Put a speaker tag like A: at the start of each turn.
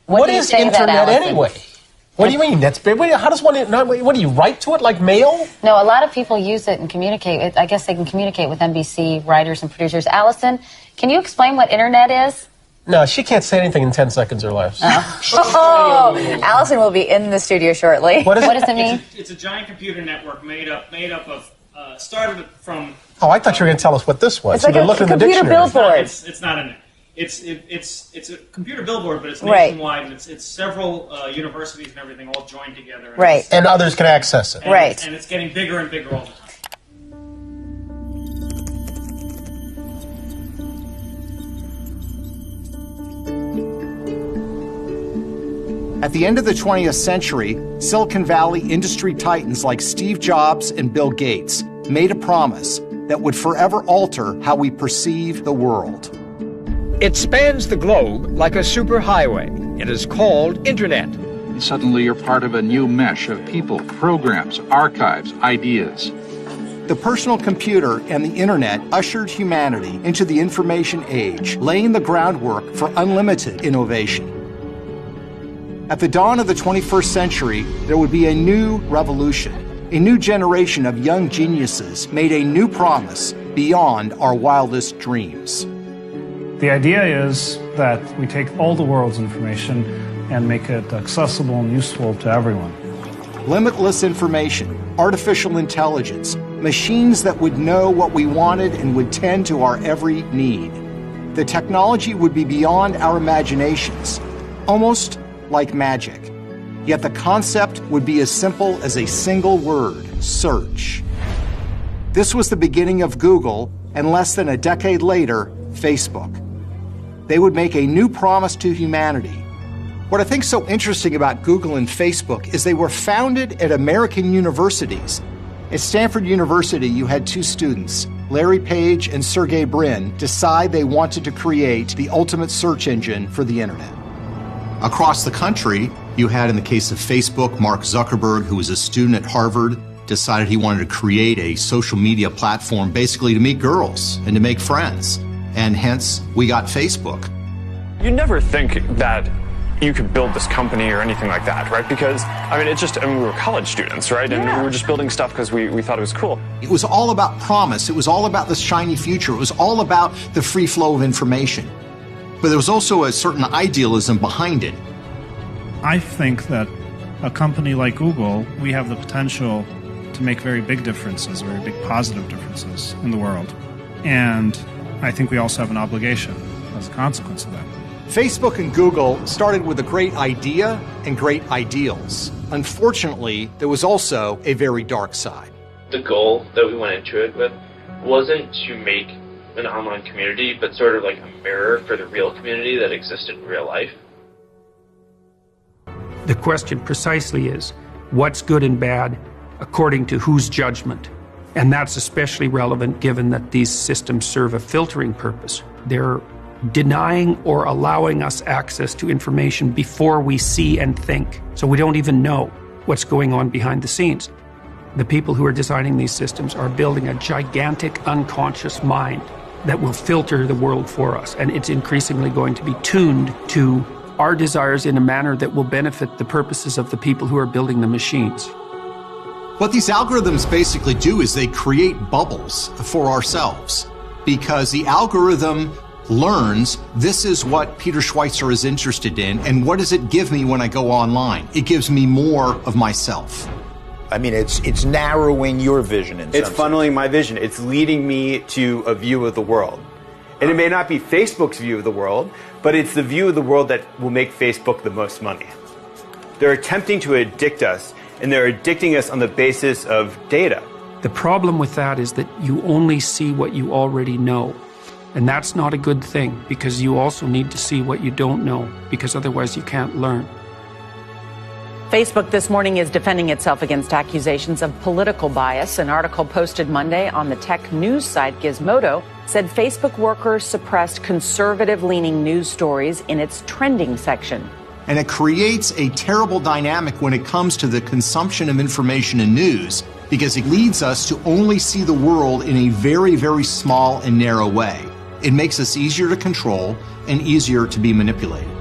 A: What is internet anyway? What do you mean? That's big. How does one? What do you write to it like mail?
B: No, a lot of people use it and communicate. I guess they can communicate with NBC writers and producers. Allison, can you explain what internet is?
A: No, she can't say anything in 10 seconds or less.
C: Allison will be in the studio shortly.
A: What does
B: it mean?
D: It's a giant computer network made up of started from.
A: Oh, I thought you were going to tell us what this was.
C: It's like a computer billboard.
D: It's not in it. It's a computer billboard, but it's nationwide, and it's several universities and everything all joined together.
C: Right.
A: And others can access it.
C: Right.
D: And it's getting bigger and bigger all the time.
E: At the end of the 20th century, Silicon Valley industry titans like Steve Jobs and Bill Gates made a promise that would forever alter how we perceive the world.
F: It spans the globe like a superhighway. It is called Internet.
G: Suddenly you're part of a new mesh of people, programs, archives, ideas.
E: The personal computer and the Internet ushered humanity into the information age, laying the groundwork for unlimited innovation. At the dawn of the 21st century, there would be a new revolution. A new generation of young geniuses made a new promise beyond our wildest dreams.
H: The idea is that we take all the world's information and make it accessible and useful to everyone.
E: Limitless information, artificial intelligence, machines that would know what we wanted and would tend to our every need. The technology would be beyond our imaginations, almost like magic. Yet the concept would be as simple as a single word: search. This was the beginning of Google, and less than a decade later, Facebook. They would make a new promise to humanity. What I think is so interesting about Google and Facebook is they were founded at American universities. At Stanford University, you had two students, Larry Page and Sergey Brin, decide they wanted to create the ultimate search engine for the internet.
I: Across the country, you had, in the case of Facebook, Mark Zuckerberg, who was a student at Harvard, decided he wanted to create a social media platform basically to meet girls and to make friends. And hence, we got Facebook.
J: You never think that you could build this company or anything like that, right? Because, we were college students, right? And we were just building stuff because we thought it was cool.
I: It was all about promise. It was all about this shiny future. It was all about the free flow of information. But there was also a certain idealism behind it.
H: I think that a company like Google, we have the potential to make very big differences, very big positive differences in the world. And I think we also have an obligation as a consequence of that.
E: Facebook and Google started with a great idea and great ideals. Unfortunately, there was also a very dark side.
K: The goal that we went into it with wasn't to make an online community, but sort of like a mirror for the real community that existed in real life.
F: The question precisely is, what's good and bad according to whose judgment? And that's especially relevant given that these systems serve a filtering purpose. They're denying or allowing us access to information before we see and think. So we don't even know what's going on behind the scenes. The people who are designing these systems are building a gigantic unconscious mind that will filter the world for us. And it's increasingly going to be tuned to our desires in a manner that will benefit the purposes of the people who are building the machines.
I: What these algorithms basically do is they create bubbles for ourselves, because the algorithm learns this is what Peter Schweitzer is interested in, and what does it give me when I go online? It gives me more of myself.
L: I mean, it's narrowing your vision.
M: It's funneling my vision. It's leading me to a view of the world. And it may not be Facebook's view of the world, but it's the view of the world that will make Facebook the most money. They're attempting to addict us, and they're addicting us on the basis of data.
F: The problem with that is that you only see what you already know. And that's not a good thing, because you also need to see what you don't know, because otherwise you can't learn.
N: Facebook this morning is defending itself against accusations of political bias. An article posted Monday on the tech news site Gizmodo said Facebook workers suppressed conservative-leaning news stories in its trending section.
I: And it creates a terrible dynamic when it comes to the consumption of information and news, because it leads us to only see the world in a very, very small and narrow way. It makes us easier to control and easier to be manipulated.